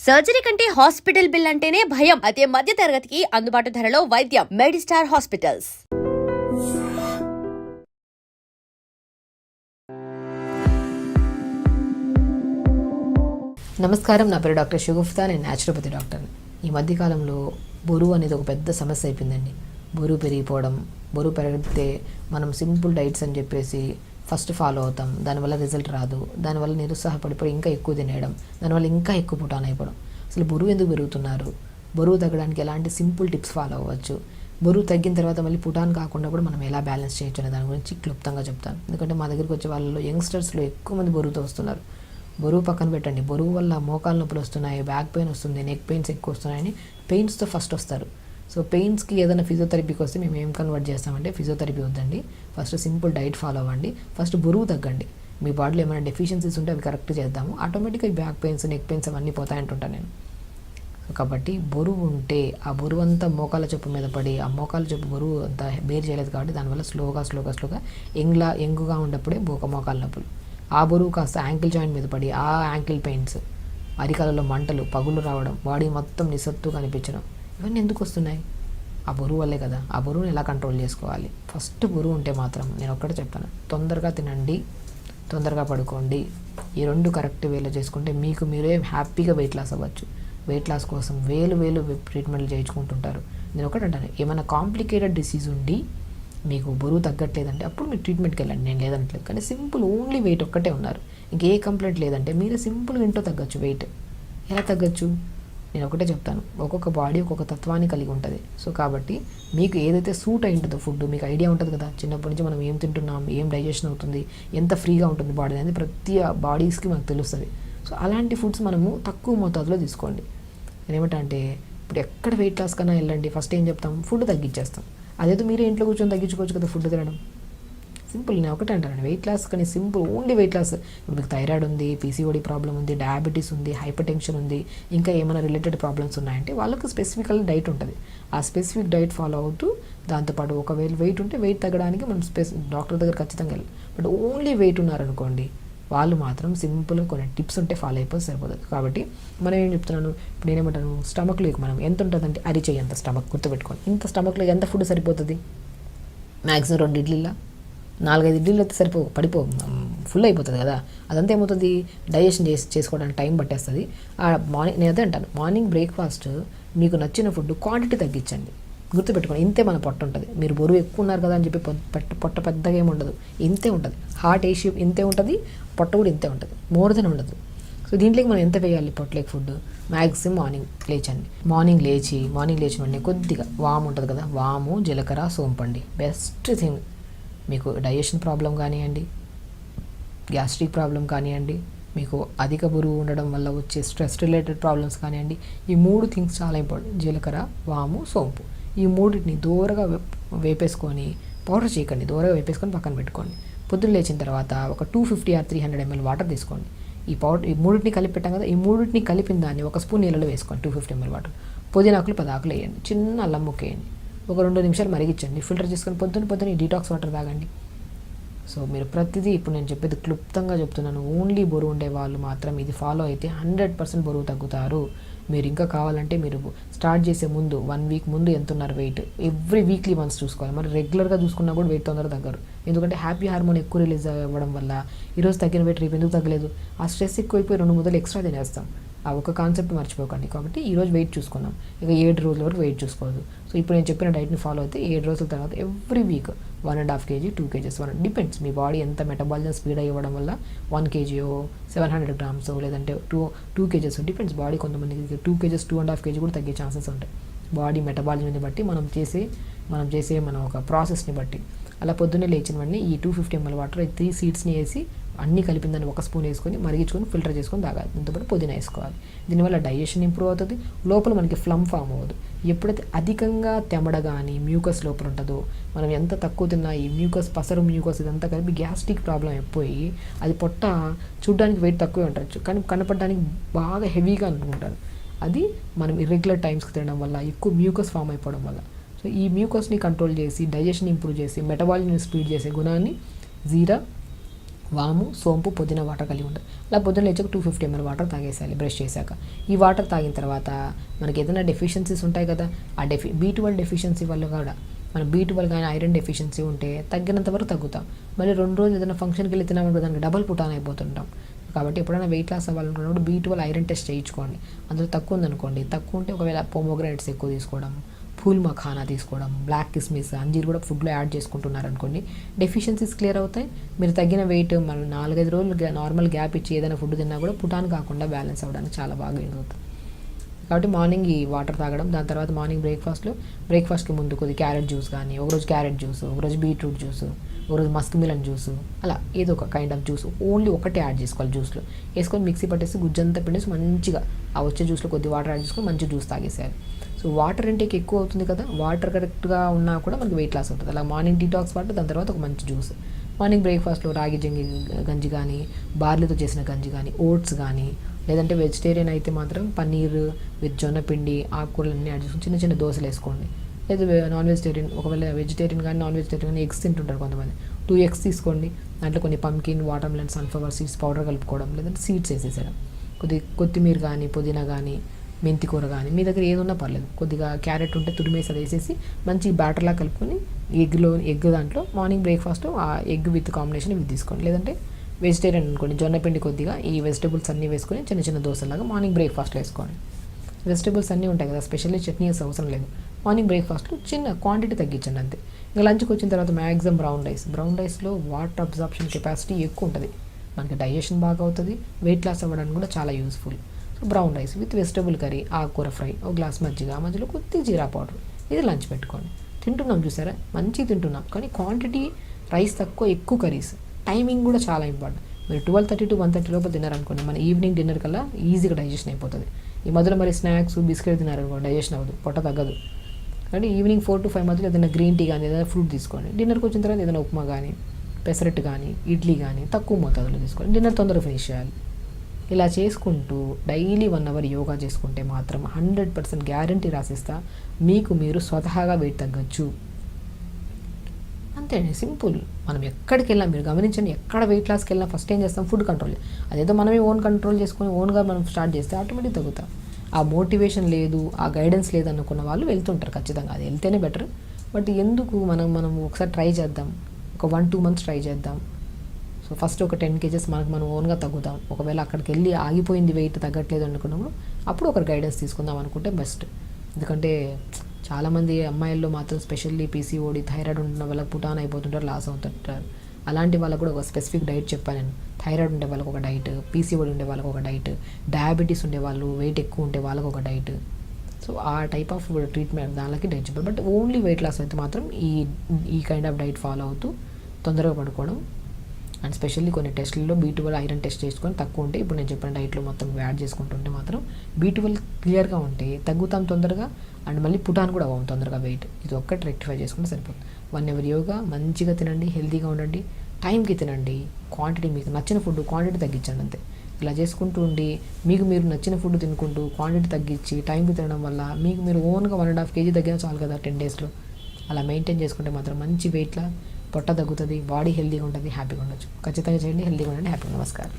Surgery కంటే hospital bill అంటేనే భయం. అదే మధ్య తరగతికి అందుబాటు ధరలో వైద్యం. Medistar hospitals. నమస్కారం, నా పేరు డాక్టర్ షగుఫ్తా. నేను న్యాచురోపతి డాక్టర్ని. ఈ మధ్యకాలంలో బరువు అనేది ఒక పెద్ద సమస్య అయిపోయిందండి. బరువు పెరిగిపోవడం, బరువు పెరిగితే మనం సింపుల్ డైట్స్ అని చెప్పేసి ఫస్ట్ ఫాలో అవుతాం, దానివల్ల రిజల్ట్ రాదు, దానివల్ల నిరుత్సాహపడిపోయి ఇంకా ఎక్కువ తినేయడం, దానివల్ల ఇంకా ఎక్కువ పుటాన్ అయిపోవడం. అసలు బరువు ఎందుకు పెరుగుతున్నారు, బరువు తగ్గడానికి ఎలాంటి సింపుల్ టిప్స్ ఫాలో అవ్వచ్చు, బరువు తగ్గిన తర్వాత మళ్ళీ పుటాన్ కాకుండా కూడా మనం ఎలా బ్యాలెన్స్ చేయొచ్చు అనే దాని గురించి క్లుప్తంగా చెప్తాను. ఎందుకంటే మా దగ్గరికి వచ్చే వాళ్ళలో యంగ్స్టర్స్లో ఎక్కువ మంది బరువుతో వస్తున్నారు. బరువు పక్కన పెట్టండి, బరువు వల్ల మోకాలు నొప్పులు వస్తున్నాయి, బ్యాక్ పెయిన్ వస్తుంది, నెక్ పెయిన్స్ ఎక్కువ వస్తున్నాయని పెయిన్స్తో ఫస్ట్ వస్తారు. సో పెయిన్స్కి ఏదైనా ఫిజియోథెరపీకి వస్తే మేము ఏం కన్వర్ట్ చేస్తామంటే, ఫిజియోథెరపీ వద్దండి, ఫస్ట్ సింపుల్ డైట్ ఫాలో అవ్వండి, ఫస్ట్ బరువు తగ్గండి. మీ బాడీలో ఏమైనా డెఫిషియన్సీస్ ఉంటే అవి కరెక్ట్ చేద్దాము, ఆటోమేటిక్గా ఈ బ్యాక్ పెయిన్స్, నెక్ పెయిన్స్ అవన్నీ పోతాయంటుంటాను నేను. కాబట్టి బరువు ఉంటే ఆ బరువు అంతా మోకాల చెప్పు మీద పడి, ఆ మోకాల చెప్పు బరువు అంతా బేర్ చేయలేదు కాబట్టి దానివల్ల స్లోగా ఎంగుగా ఉన్నప్పుడే మోకాల నొప్పులు. ఆ బరువు కాస్త యాంకిల్ జాయింట్ మీద పడి ఆ యాంకిల్ పెయిన్స్, అరికాలలో మంటలు, పగులు రావడం, బాడీ మొత్తం నిస్సత్తుగా కనిపించడం, ఇవన్నీ ఎందుకు వస్తున్నాయి? ఆ బరువు వల్లే కదా. ఆ బరువుని ఎలా కంట్రోల్ చేసుకోవాలి? ఫస్ట్ బరువు ఉంటే మాత్రం నేను ఒక్కటే చెప్తాను, తొందరగా తినండి, తొందరగా పడుకోండి. ఈ రెండు కరెక్ట్ వేలో చేసుకుంటే మీకు మీరే హ్యాపీగా వెయిట్ లాస్ అవ్వచ్చు. వెయిట్ లాస్ కోసం వేలు ట్రీట్మెంట్లు చేయించుకుంటుంటారు. నేను ఒకటి అంటాను, ఏమైనా కాంప్లికేటెడ్ డిసీజ్ ఉండి మీకు బరువు తగ్గట్లేదంటే అప్పుడు మీరు ట్రీట్మెంట్కి వెళ్ళండి, నేను లేదనట్లేదు. కానీ సింపుల్ ఓన్లీ వెయిట్ ఒక్కటే ఉన్నారు, ఇంకే కంప్లైంట్ లేదంటే మీరు సింపుల్గా ఇంట్లో తగ్గచ్చు. వెయిట్ ఎలా తగ్గచ్చు? నేను ఒకటే చెప్తాను, ఒక్కొక్క బాడీ ఒక్కొక్క తత్వాన్ని కలిగి ఉంటుంది. సో కాబట్టి మీకు ఏదైతే సూట్ అయి ఉంటుందో ఫుడ్ మీకు ఐడియా ఉంటుంది కదా, చిన్నప్పటి నుంచి మనం ఏం తింటున్నాం, ఏం డైజెషన్ అవుతుంది, ఎంత ఫ్రీగా ఉంటుంది బాడీ అనేది ప్రతి బాడీస్కి మనకు తెలుస్తుంది. సో అలాంటి ఫుడ్స్ మనము తక్కువ మోతాదులో తీసుకోండి. నేనేమంటే ఇప్పుడు ఎక్కడ వెయిట్ లాస్ కన్నా వెళ్ళండి, ఫస్ట్ ఏం చెప్తాం, ఫుడ్ తగ్గించేస్తాం. అదేదో మీరే ఇంట్లో కూర్చొని తగ్గించుకోవచ్చు కదా ఫుడ్ తినడం. సింపుల్, నేను ఒకటే అంటాను, వెయిట్ లాస్ కానీ సింపుల్ ఓన్లీ వెయిట్ లాస్. ఇప్పుడు మీకు థైరాయిడ్ ఉంది, పీసీఓడి ప్రాబ్లం ఉంది, డయాబెటీస్ ఉంది, హైపర్ టెన్షన్ ఉంది, ఇంకా ఏమైనా రిలేటెడ్ ప్రాబ్లమ్స్ ఉన్నాయంటే వాళ్ళకు స్పెసిఫికల్ డైట్ ఉంటుంది. ఆ స్పెసిఫిక్ డైట్ ఫాలో అవుతూ దాంతోపాటు ఒకవేళ వెయిట్ ఉంటే వెయిట్ తగ్గడానికి మనం డాక్టర్ దగ్గర ఖచ్చితంగా వెళ్ళాలి. బట్ ఓన్లీ వెయిట్ ఉన్నారనుకోండి, వాళ్ళు మాత్రం సింపుల్గా కొన్ని టిప్స్ ఉంటే ఫాలో అయిపోతే సరిపోతుంది. కాబట్టి మనం ఏం చెప్తున్నాను, ఇప్పుడు నేనేమంటాను, స్టమక్లో మనం ఎంత ఉంటుందంటే అరిచేయి అంత స్టమక్ గుర్తుపెట్టుకోండి. ఇంత స్టమక్లో ఎంత ఫుడ్ సరిపోతుంది? మ్యాక్సిమం 2 ఇడ్లీలా 4-5 ఇడ్లీలు అయితే ఫుల్ అయిపోతుంది కదా. అదంతా ఏమవుతుంది, డైజెషన్ చేసుకోవడానికి టైం పట్టేస్తుంది. మార్నింగ్ నేను అదే అంటాను, మార్నింగ్ బ్రేక్ఫాస్ట్ మీకు నచ్చిన ఫుడ్ క్వాంటిటీ తగ్గించండి. గుర్తుపెట్టుకోండి, ఇంతే మన పొట్ట ఉంటుంది. మీరు బరువు ఎక్కువ ఉన్నారు కదా అని చెప్పి పొట్ట పెద్దగా ఏమి ఉండదు, ఇంతే ఉంటుంది. హార్ట్ ఏషియో ఇంతే ఉంటుంది, పొట్ట కూడా ఇంతే ఉంటుంది, మోర్ దెన్ ఉండదు. సో దీంట్లోకి మనం ఎంత వేయాలి పొట్టలేక ఫుడ్? మ్యాక్సిమం మార్నింగ్ లేచిన వెంటనే కొద్దిగా వాము ఉంటుంది కదా, వాము, జీలకర్ర, సోంపండి బెస్ట్ థింగ్. మీకు డైజెషన్ ప్రాబ్లం కానివ్వండి, గ్యాస్ట్రిక్ ప్రాబ్లం కానివ్వండి, మీకు అధిక బరువు ఉండడం వల్ల వచ్చే స్ట్రెస్ రిలేటెడ్ ప్రాబ్లమ్స్ కానివ్వండి, ఈ 3 థింగ్స్ చాలా ఇంపార్టెంట్. జీలకర్ర, వాము, సోంపు, ఈ 3టిని దూరగా వేపేసుకొని, పౌడర్ చేయకండి, దూరగా వేపేసుకొని పక్కన పెట్టుకోండి. పొద్దున్న లేచిన తర్వాత ఒక 250 or 300 ml వాటర్ తీసుకోండి. ఈ 3టిని కలిపి పెట్టాం కదా, ఈ 3టిని కలిపిన దాన్ని 1 స్పూన్ నీళ్ళలో వేసుకోండి. 250 ml వాటర్, పుదీనాకులు 10 ఆకులు వేయండి, చిన్న అల్లం ముక్క వేయండి, ఒక 2 నిమిషాలు మరిగించండి, ఫిల్టర్ చేసుకొని పొద్దున్న ఈ డీటాక్స్ వాటర్ తాగండి. సో మీరు ప్రతిదీ ఇప్పుడు నేను చెప్పేది క్లుప్తంగా చెప్తున్నాను. ఓన్లీ బరువు ఉండే వాళ్ళు మాత్రం ఇది ఫాలో అయితే 100% బరువు తగ్గుతారు. మీరు ఇంకా కావాలంటే మీరు స్టార్ట్ చేసే ముందు 1 వీక్ ముందు ఎంత ఉన్నారు వెయిట్, ఎవ్రీ వీక్లీ వన్స్ చూసుకోవాలి. మరి రెగ్యులర్గా చూసుకున్నా కూడా వెయిట్ తొందరగా తగ్గరు. ఎందుకంటే హ్యాపీ హార్మోన్ ఎక్కువ రిలీజ్ అవ్వడం వల్ల ఈరోజు తగ్గిన వెయిట్ రేపు ఎందుకు తగ్గలేదు, ఆ స్ట్రెస్ ఎక్కువైపోయి 2 ముద్దలు ఎక్స్ట్రా తినేస్తాం. ఆ ఒక కాన్సెప్ట్ మర్చిపోకండి. కాబట్టి ఈరోజు వెయిట్ చూసుకున్నాం, ఇక 7 రోజుల వరకు వెయిట్ చూసుకోవద్దు. సో ఇప్పుడు నేను చెప్పిన డైట్ని ఫాలో అయితే 7 రోజుల తర్వాత every week 1.5 kg, 2 kgs, depends మీ బాడీ ఎంత మెటబాలిజం స్పీడ్ అయ్యడం వల్ల 1 kg 700 grams లేదంటే 2 kgs డిపెండ్స్. బాడీ కొంతమందికి 2 kgs 2.5 kg కూడా తగ్గే ఛాన్సెస్ ఉంటాయి. బాడీ మెటబాలిజంని బట్టి మనం చేసే మన ఒక ప్రాసెస్ని బట్టి. అలా పొద్దున్నే లేచిన వెంటనే ఈ 250 ml వాటర్ 3 సీడ్స్ని వేసి అన్నీ కలిపిన దాన్ని 1 స్పూన్ వేసుకొని మరిగించుకొని ఫిల్టర్ చేసుకొని తాగాలి. దాంతోపాటు పుదీనా వేసుకోవాలి. దీనివల్ల డైజెషన్ ఇంప్రూవ్ అవుతుంది, లోపల మనకి ఫ్లమ్ ఫామ్ అవ్వదు. ఎప్పుడైతే అధికంగా తెమడ కానీ మ్యూకస్ లోపల ఉంటుందో, మనం ఎంత తక్కువ తిన్నా ఈ పసరు మ్యూకస్ ఇదంతా కలిపి గ్యాస్ట్రిక్ ప్రాబ్లం అయిపోయి అది పొట్ట చూడడానికి వెయిట్ తక్కువే ఉండొచ్చు కానీ కనపడడానికి బాగా హెవీగా అనుకుంటారు. అది మనం ఇర్రెగ్యులర్ టైమ్స్కి తినడం వల్ల, ఎక్కువ మ్యూకస్ ఫామ్ అయిపోవడం వల్ల. సో ఈ మ్యూకస్ని కంట్రోల్ చేసి, డైజెషన్ ఇంప్రూవ్ చేసి, మెటబాలిజం స్పీడ్ చేసే గుణాన్ని జీరా, వాము, సోంపు, పుదీనా వాటర్ కలిగి ఉంటుంది. అలా పొద్దున్న లేచాక 250 ml వాటర్ తాగేసేయాలి బ్రష్ చేశాక. ఈ వాటర్ తాగిన తర్వాత మనకి ఏదైనా డెఫిషియన్సీస్ ఉంటాయి కదా, ఆ B12 డెఫిషియన్సీ వల్ల కూడా మన B12 కానీ ఐరన్ డెఫిషియన్సీ ఉంటే తగ్గినంత వరకు తగ్గుతాం. మళ్ళీ 2 రోజులు ఏదైనా ఫంక్షన్కి వెళ్ళి తినామంటే దానికి డబల్ పుటాన్ అయిపోతుంటాం. కాబట్టి ఎప్పుడైనా వెయిట్ లాస్ అవ్వాలనుకున్నప్పుడు B12 ఐరన్ టెస్ట్ చేయించుకోండి. అందులో తక్కువ ఉందనుకోండి, తక్కువ ఉంటే ఒకవేళ పోమోగ్రానైట్స్ ఎక్కువ తీసుకోవడం, ఫూల్ మఖానా తీసుకోవడం, బ్లాక్ కిస్మిస్, అంజీర్ కూడా ఫుడ్లో యాడ్ చేసుకుంటున్నారు అనుకోండి, డెఫిషియన్సీస్ క్లియర్ అవుతాయి. మీరు తగ్గిన వెయిట్ మనం 4-5 రోజులు నార్మల్ గ్యాప్ ఇచ్చి ఏదైనా ఫుడ్ తిన్నా కూడా పుటాన్ కాకుండా బ్యాలెన్స్ అవ్వడానికి చాలా బాగా యూజ్ అవుతుంది. కాబట్టి మార్నింగ్ ఈ వాటర్ తాగడం, దాని తర్వాత మార్నింగ్ బ్రేక్ఫాస్ట్కి ముందు కొద్ది క్యారెట్ జ్యూస్ కానీ, ఒకరోజు క్యారెట్ జ్యూస్, ఒకరోజు బీట్రూట్ జ్యూస్, ఒకరోజు మస్క్ మిలన్ జ్యూస్, అలా ఏదో ఒక కైండ్ ఆఫ్ జ్యూస్ ఓన్లీ ఒకటే యాడ్ చేసుకోవాలి. జ్యూస్లో వేసుకొని మిక్సీ పట్టేసి గుజ్జంతా పిండేసి మంచిగా ఆ వచ్చే జ్యూస్లో కొద్ది వాటర్ యాడ్ చేసుకొని మంచి జ్యూస్ తాగేసేయాలి. సో వాటర్ ఇంటేక్ ఎక్కువ అవుతుంది కదా, వాటర్ కరెక్ట్గా ఉన్నా కూడా మనకి వెయిట్ లాస్ అవుతుంది. అలా మార్నింగ్ డీటాక్స్ వాటర్, దాని తర్వాత ఒక మంచి జ్యూస్. మార్నింగ్ బ్రేక్ఫాస్ట్లో రాగి గంజి కానీ, బార్లీతో చేసిన గంజి కానీ, ఓట్స్ కానీ, లేదంటే వెజిటేరియన్ అయితే మాత్రం పన్నీర్ విత్ జొన్నపిండి, ఆకుకూరలన్నీ యాడ్ చేసుకుని చిన్న చిన్న దోశలు వేసుకోండి. లేదా నాన్ వెజిటేరియన్, ఒకవేళ వెజిటేరియన్ కానీ నాన్ వెజిటేరియన్ కానీ ఎగ్స్ తింటుంటారు కొంతమంది, 2 eggs తీసుకోండి. దాంట్లో కొన్ని pumpkin, water melon, sunflower seeds powder కలుపుకోవడం, లేదంటే సీడ్స్ వేసేసేయడం. కొత్తిమీర కానీ, పుదీనా కానీ, మెంతి కూర కానీ, మీ దగ్గర ఏది ఉన్నా పర్లేదు, కొద్దిగా క్యారెట్ ఉంటే తురిమేసి అది వేసేసి మంచి బ్యాటర్లా కలుపుకొని ఎగ్ దాంట్లో మార్నింగ్ బ్రేక్ఫాస్ట్ ఆ ఎగ్ విత్ కాంబినేషన్ ఇవి తీసుకోండి. లేదంటే వెజిటేరియన్ అనుకోండి, జొన్నపిండి కొద్దిగా ఈ వెజిటేబుల్స్ అన్నీ వేసుకొని చిన్న చిన్న దోశలాగా మార్నింగ్ బ్రేక్ఫాస్ట్లో వేసుకోండి. వెజిటేబుల్స్ అన్నీ ఉంటాయి కదా, స్పెషల్లీ చట్నీ వేసే అవసరం లేదు. మార్నింగ్ బ్రేక్ఫాస్ట్లో చిన్న క్వాంటిటీ తగ్గించండి అంతే. ఇంకా లంచ్కి వచ్చిన తర్వాత మ్యాక్సిమం బ్రౌన్ రైస్లో వాటర్ అబ్జార్ప్షన్ కెపాసిటీ ఎక్కువ ఉంటుంది, మనకి డైజెషన్ బాగా అవుతుంది, వెయిట్ లాస్ అవ్వడానికి కూడా చాలా useful. So brown rice with vegetable curry, ఆకుకూర ఫ్రై, ఒక గ్లాస్ మజ్జిగ, మధ్యలో కొద్దిగా జీరా పౌడర్, ఇది లంచ్ పెట్టుకోండి. తింటున్నాం చూసారా, మంచిగా తింటున్నాం, కానీ క్వాంటిటీ రైస్ తక్కువ, ఎక్కువ కర్రీస్. టైమింగ్ కూడా చాలా ఇంపార్టెంట్. మీరు 12:30 to 1:30 లోపల తిన్నారనుకోండి, మన ఈవినింగ్ డిన్నర్ కల్లా ఈజీగా డైజెషన్ అయిపోతుంది. ఈ మధ్యలో మరి స్నాక్స్, బిస్కెట్ తిన్నారనుకోండి, డైజెషన్ అవ్వదు, పొట్ట తగ్గదు. కాబట్టి ఈవినింగ్ 4 to 5 మధ్యలో ఏదైనా గ్రీన్ టీ కానీ, ఏదైనా ఫ్రూట్ తీసుకోండి. డిన్నర్కి వచ్చిన తర్వాత ఏదైనా ఉప్మా కానీ, పెసరట్టు కానీ, ఇడ్లీ కానీ తక్కువ మోతాదులో తీసుకోండి. డిన్నర్ తొందరగా ఫినిష్ చేయాలి. ఇలా చేసుకుంటూ డైలీ 1 hour యోగా చేసుకుంటే మాత్రం 100% గ్యారంటీ రాసిస్తా, మీకు మీరు స్వతహాగా వెయిట్ తగ్గచ్చు. అంతే అండి, సింపుల్. మనం ఎక్కడికి వెళ్ళినా మీరు గమనించండి, ఎక్కడ వెయిట్ లాస్కి వెళ్ళినా ఫస్ట్ ఏం చేస్తాం, ఫుడ్ కంట్రోల్. అదేదో మనమే ఓన్ కంట్రోల్ చేసుకొని ఓన్గా మనం స్టార్ట్ చేస్తే ఆటోమేటిక్ తగ్గుతాం. ఆ మోటివేషన్ లేదు, ఆ గైడెన్స్ లేదు అనుకున్న వాళ్ళు వెళ్తుంటారు ఖచ్చితంగా, అది వెళ్తేనే బెటర్. బట్ ఎందుకు మనం ఒకసారి ట్రై చేద్దాం, ఒక 1-2 months ట్రై చేద్దాం. సో ఫస్ట్ ఒక 10 kgs మనం ఓన్గా తగ్గుతాం. ఒకవేళ అక్కడికి వెళ్ళి ఆగిపోయింది, వెయిట్ తగ్గట్లేదు అనుకున్నప్పుడు అప్పుడు ఒకరు గైడెన్స్ తీసుకుందాం అనుకుంటే బెస్ట్. ఎందుకంటే చాలామంది అమ్మాయిల్లో మాత్రం స్పెషల్లీ PCOD, థైరాయిడ్ ఉంటున్న వాళ్ళకి పుటాన్ అయిపోతుంటారు, లాస్ అవుతుంటారు. అలాంటి వాళ్ళకు కూడా ఒక స్పెసిఫిక్ డైట్ చెప్పాను నేను. థైరాయిడ్ ఉండే వాళ్ళకి ఒక డైట్, PCOD ఉండే వాళ్ళకి ఒక డైట్, డయాబెటీస్ ఉండే వాళ్ళు, వెయిట్ ఎక్కువ ఉంటే వాళ్ళకి ఒక డైట్. సో ఆ టైప్ ఆఫ్ ట్రీట్మెంట్ దానికి డైట్ చెప్పారు. బట్ ఓన్లీ వెయిట్ లాస్ అయితే మాత్రం ఈ కైండ్ ఆఫ్ డైట్ ఫాలో అవుతూ తొందరగా పడుకోవడం. అండ్ స్పెషల్లీ కొన్ని టెస్టుల్లో B12 ఐరన్ టెస్ట్ చేసుకొని తక్కువ ఉంటే, ఇప్పుడు నేను చెప్పిన డైట్లో మొత్తం యాడ్ చేసుకుంటుంటే మాత్రం B12 క్లియర్గా ఉంటే తగ్గుతాం తొందరగా, అండ్ మళ్ళీ పుటాన్ కూడా అవ్వం తొందరగా వెయిట్. ఇది ఒక్కటి రెక్టిఫై చేసుకుంటే సరిపోతుంది. 1 hour యోగా, మంచిగా తినండి, హెల్తీగా ఉండండి, టైంకి తినండి, క్వాంటిటీ మీకు నచ్చిన ఫుడ్ క్వాంటిటీ తగ్గించండి అంతే. ఇలా చేసుకుంటూ ఉండి మీకు మీరు నచ్చిన ఫుడ్ తినుకుంటూ క్వాంటిటీ తగ్గించి టైంకి తినడం వల్ల మీకు మీరు ఓన్గా 1.5 kg తగ్గినా చాలు కదా 10 daysలో. అలా మెయింటైన్ చేసుకుంటే మాత్రం మంచి వెయిట్లా పొట్ట తగ్గుతుంది, బాడీ హెల్తీగా ఉంటుంది, హ్యాపీగా ఉండొచ్చు. ఖచ్చితంగా చేయండి, హెల్తీగా ఉండండి, హ్యాపీగా. నమస్కారం.